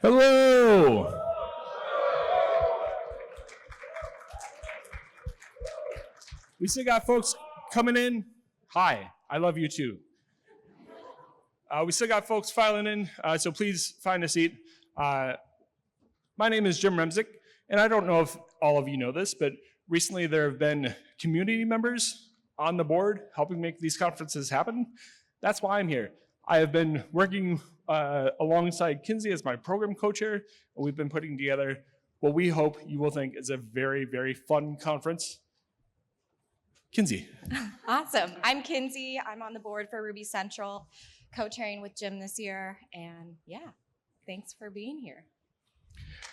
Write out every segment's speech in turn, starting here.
Hello. We still got folks coming in. Hi, I love you too. We still got folks filing in, so please find a seat. My name is Jim Remsik, and I don't know if all of you know this, but recently there have been community members on the board helping make these conferences happen. That's why I'm here. I have been working alongside Kinsey as my program co-chair, and we've been putting together what we hope you will think is a very, very fun conference. Kinsey. Awesome. I'm Kinsey. I'm on the board for Ruby Central, co-chairing with Jim this year. And yeah, thanks for being here.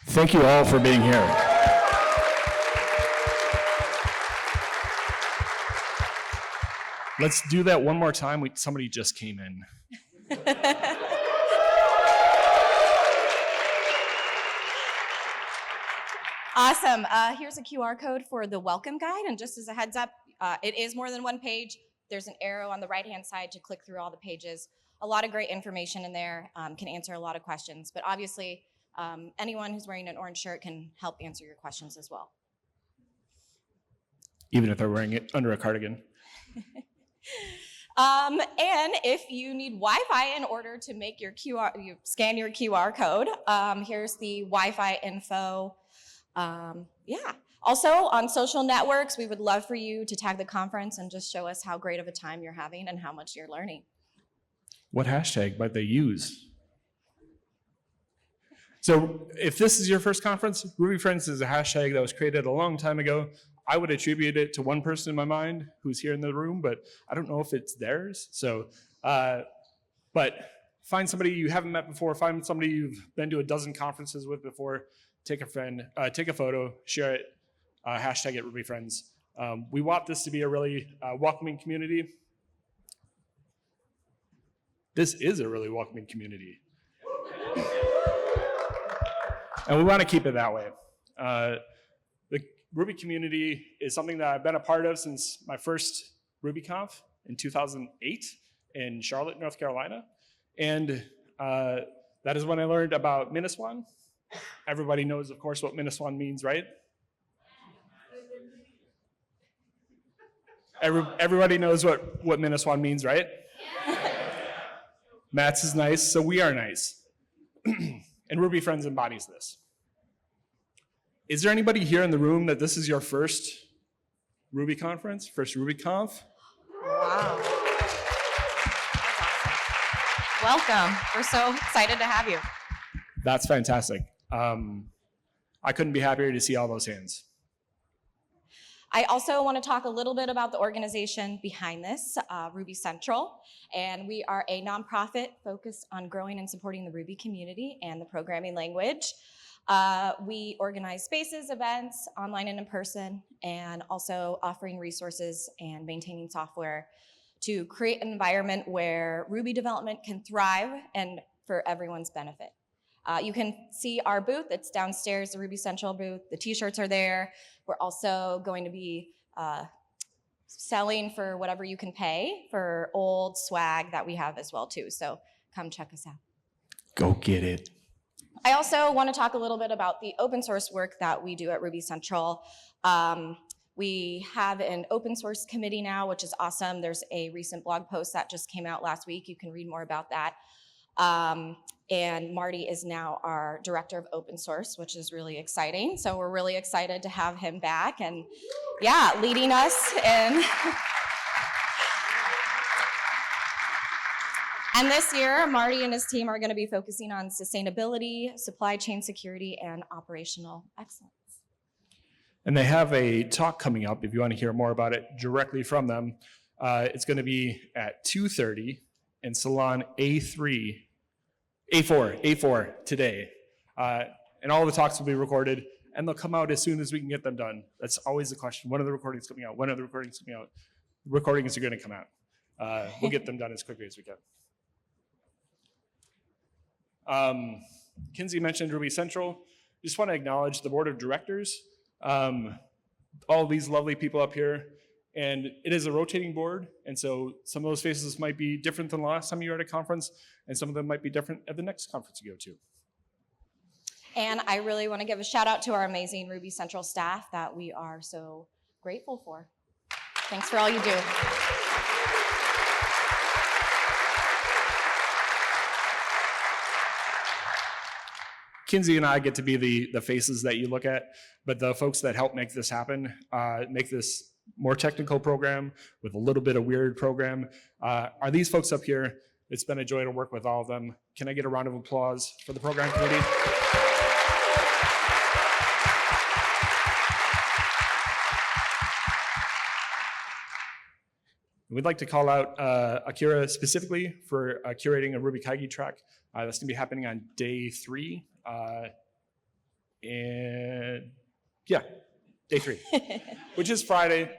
Thank you all for being here. Let's do that one more time. Somebody just came in. Awesome. Here's a QR code for the welcome guide. And just as a heads up, it is more than one page. There's an arrow on the right-hand side to click through all the pages. A lot of great information in there, can answer a lot of questions. But obviously, anyone who's wearing an orange shirt can help answer your questions as well. Even if they're wearing it under a cardigan. And if you need Wi-Fi in order to make your you scan your QR code, here's the Wi-Fi info. Yeah. Also, on social networks, we would love for you to tag the conference and just show us how great of a time you're having and how much you're learning. What hashtag might they use? So if this is your first conference, Ruby Friends is a hashtag that was created a long time ago. I would attribute it to one person in my mind who's here in the room, but I don't know if it's theirs. So, but find somebody you haven't met before, find somebody you've been to a dozen conferences with before, take a friend, take a photo, share it, hashtag it Ruby Friends. We want this to be a really welcoming community. This is a really welcoming community. And we want to keep it that way. The Ruby community is something that I've been a part of since my first RubyConf in 2008 in Charlotte, North Carolina. And that is when I learned about Minneswan. Everybody knows, of course, what Minneswan means, right? Everybody knows what Minneswan means, right? Matt's is nice, so we are nice. And Ruby Friends embodies this. Is there anybody here in the room that this is your first Ruby conference, first RubyConf? Wow. Welcome. We're so excited to have you. That's fantastic. I couldn't be happier to see all those hands. I also want to talk a little bit about the organization behind this, Ruby Central. And we are a nonprofit focused on growing and supporting the Ruby community and the programming language. We organize spaces, events, online and in person, and also offering resources and maintaining software to create an environment where Ruby development can thrive and for everyone's benefit. You can see our booth. It's downstairs, the Ruby Central booth. The t-shirts are there. We're also going to be selling for whatever you can pay for old swag that we have as well too. So come check us out. Go get it. I also want to talk a little bit about the open source work that we do at Ruby Central. We have an open source committee now, which is awesome. There's a recent blog post that just came out last week. You can read more about that. And Marty is now our director of open source, which is really exciting. So we're really excited to have him back and yeah, leading us in. And this year, Marty and his team are going to be focusing on sustainability, supply chain security, and operational excellence. And they have a talk coming up, if you want to hear more about it directly from them. It's going to be at 2:30 in Salon A4 today. And all the talks will be recorded, and they'll come out as soon as we can get them done. That's always the question. When are the recordings coming out? When are the recordings coming out? The recordings are going to come out. We'll get them done as quickly as we can. Kinsey mentioned Ruby Central. Just want to acknowledge the board of directors, all these lovely people up here. And it is a rotating board, and so some of those faces might be different than the last time you were at a conference, and some of them might be different at the next conference you go to. And I really want to give a shout out to our amazing Ruby Central staff that we are so grateful for. Thanks for all you do. Kinsey and I get to be the faces that you look at, but the folks that help make this happen, make this more technical program with a little bit of weird program, are these folks up here. It's been a joy to work with all of them. Can I get a round of applause for the program committee? We'd like to call out Akira specifically for curating a Ruby Kaigi track. That's gonna be happening on day 3. And yeah, day 3, which is Friday,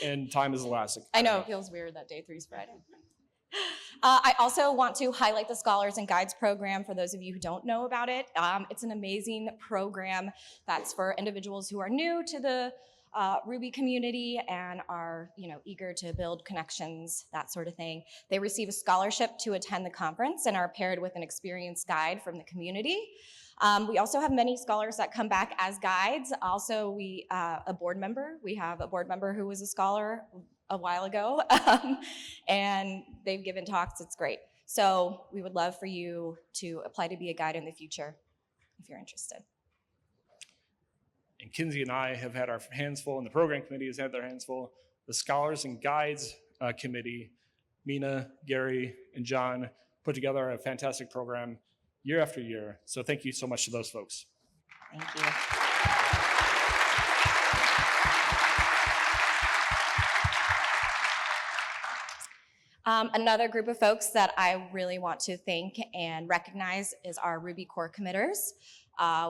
and time is elastic. I know, it feels weird that day 3 is Friday. I also want to highlight the Scholars and Guides program for those of you who don't know about it. It's an amazing program that's for individuals who are new to the Ruby community and are eager to build connections, that sort of thing. They receive a scholarship to attend the conference and are paired with an experienced guide from the community. We also have many scholars that come back as guides. Also, a board member. We have a board member who was a scholar a while ago, and they've given talks. It's great. So we would love for you to apply to be a guide in the future if you're interested. And Kinsey and I have had our hands full, and the program committee has had their hands full. The Scholars and Guides committee, Mina, Gary, and John put together a fantastic program year after year. So thank you so much to those folks. Thank you. Another group of folks that I really want to thank and recognize is our Ruby core committers.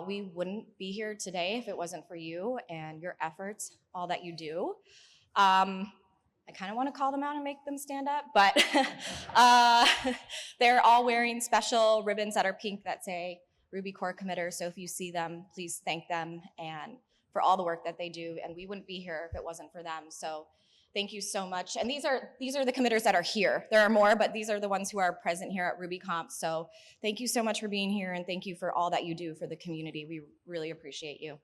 We wouldn't be here today if it wasn't for you and your efforts, all that you do. I kind of want to call them out and make them stand up, but they're all wearing special ribbons that are pink that say Ruby core committer. So if you see them, please thank them and for all the work that they do. And we wouldn't be here if it wasn't for them. So thank you so much. And these are the committers that are here. There are more, but these are the ones who are present here at RubyConf. So thank you so much for being here, and thank you for all that you do for the community. We really appreciate you.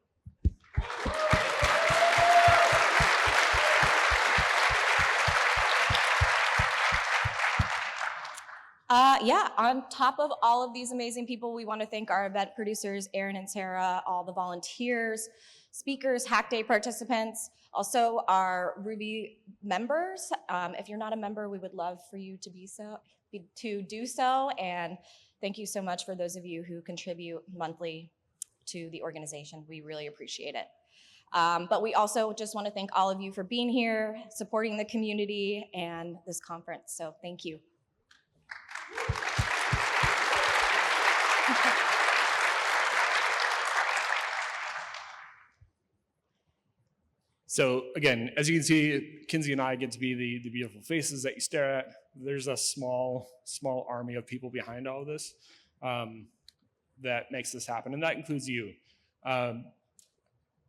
Yeah, on top of all of these amazing people, we want to thank our event producers, Aaron and Sarah, all the volunteers, speakers, Hack Day participants, also our Ruby members. If you're not a member, we would love for you to do so. And thank you so much for those of you who contribute monthly to the organization. We really appreciate it. But we also just want to thank all of you for being here, supporting the community and this conference. So thank you. So again, as you can see, Kinsey and I get to be the beautiful faces that you stare at. There's a small army of people behind all of this that makes this happen, and that includes you.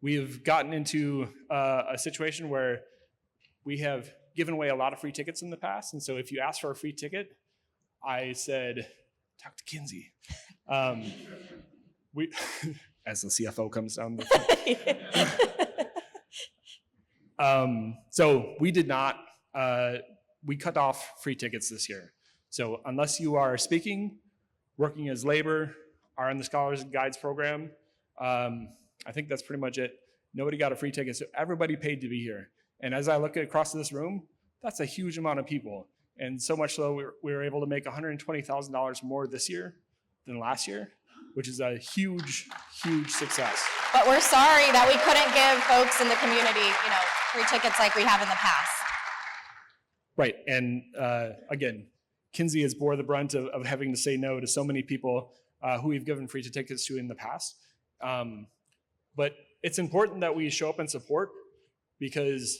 We have gotten into a situation where we have given away a lot of free tickets in the past, and so if you ask for a free ticket, I said, talk to Kinsey. As the CFO comes down the so we did not, we cut off free tickets this year. So unless you are speaking, working as labor, are in the Scholars and Guides program, I think that's pretty much it. Nobody got a free ticket, so everybody paid to be here. And as I look across this room, that's a huge amount of people. And so much so, we were able to make $120,000 more this year than last year, which is a huge, huge success. But we're sorry that we couldn't give folks in the community, free tickets like we have in the past. Right, and again, Kinsey has bore the brunt of having to say no to so many people who we've given free tickets to in the past. But it's important that we show up and support, because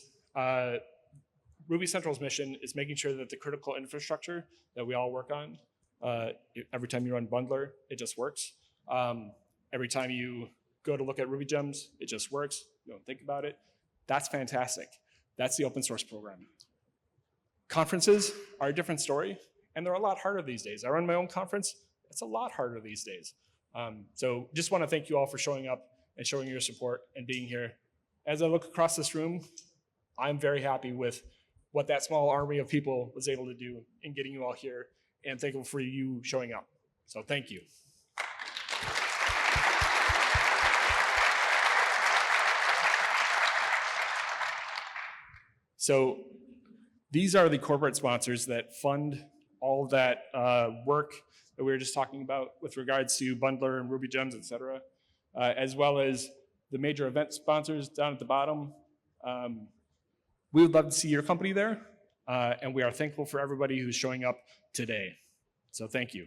Ruby Central's mission is making sure that the critical infrastructure that we all work on, every time you run Bundler, it just works. Every time you go to look at Ruby gems, it just works. You don't think about it. That's fantastic. That's the open source program. Conferences are a different story, and they're a lot harder these days. I run my own conference. It's a lot harder these days. So just want to thank you all for showing up and showing your support and being here. As I look across this room, I'm very happy with what that small army of people was able to do in getting you all here, and thankful for you showing up. So thank you. So these are the corporate sponsors that fund all of that work that we were just talking about with regards to Bundler and Ruby Gems, et cetera, as well as the major event sponsors down at the bottom. We would love to see your company there, and we are thankful for everybody who's showing up today. So thank you.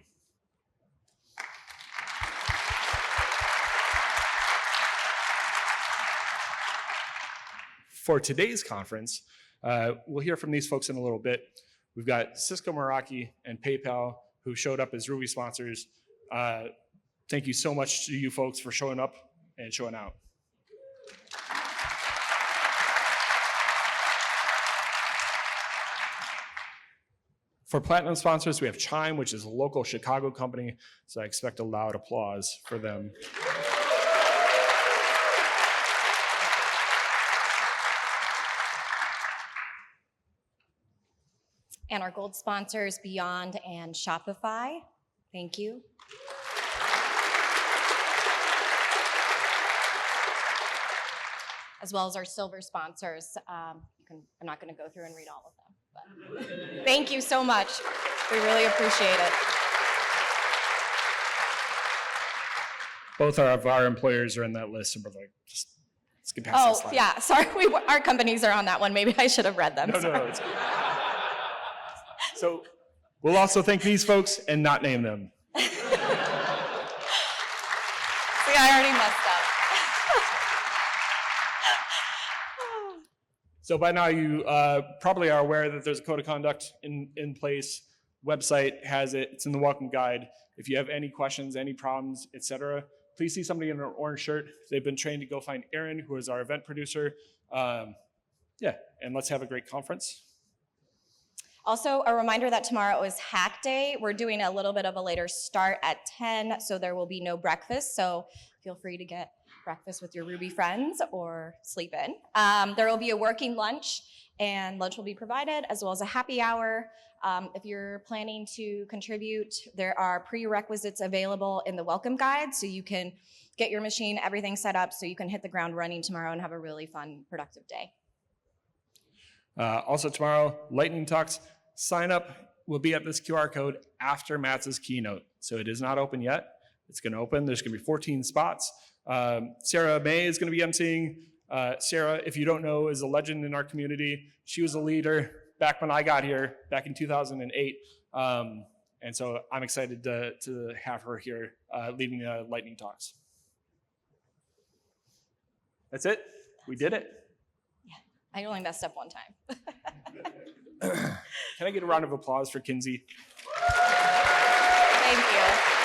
For today's conference, we'll hear from these folks in a little bit. We've got Cisco Meraki and PayPal who showed up as Ruby sponsors. Thank you so much to you folks for showing up and showing out. For platinum sponsors, we have Chime, which is a local Chicago company, so I expect a loud applause for them. And our gold sponsors, Beyond and Shopify. Thank you. As well as our silver sponsors. I'm not going to go through and read all of them, but thank you so much. We really appreciate it. Both of our employers are in that list, and we're like, just let's get past this slide. Yeah, sorry, our companies are on that one. Maybe I should have read them. No, it's good. So we'll also thank these folks and not name them. See, I already messed up. So by now you probably are aware that there's a code of conduct in place. Website has it. It's in the welcome guide. If you have any questions, any problems, etc., please see somebody in an orange shirt. They've been trained to go find Aaron, who is our event producer. And let's have a great conference. Also, a reminder that tomorrow is Hack Day. We're doing a little bit of a later start at 10, so there will be no breakfast. So feel free to get breakfast with your Ruby friends or sleep in. There will be a working lunch, and lunch will be provided, as well as a happy hour. If you're planning to contribute, there are prerequisites available in the welcome guide, so you can get your machine, everything set up, so you can hit the ground running tomorrow and have a really fun, productive day. Also tomorrow, lightning talks. Sign up will be at this QR code after Matt's keynote. So it is not open yet. It's going to open. There's going to be 14 spots. Sarah May is going to be emceeing. Sarah, if you don't know, is a legend in our community. She was a leader back when I got here, back in 2008. And so I'm excited to have her here leading the lightning talks. That's it. We did it. I only messed up one time. Can I get a round of applause for Kinsey? Thank you.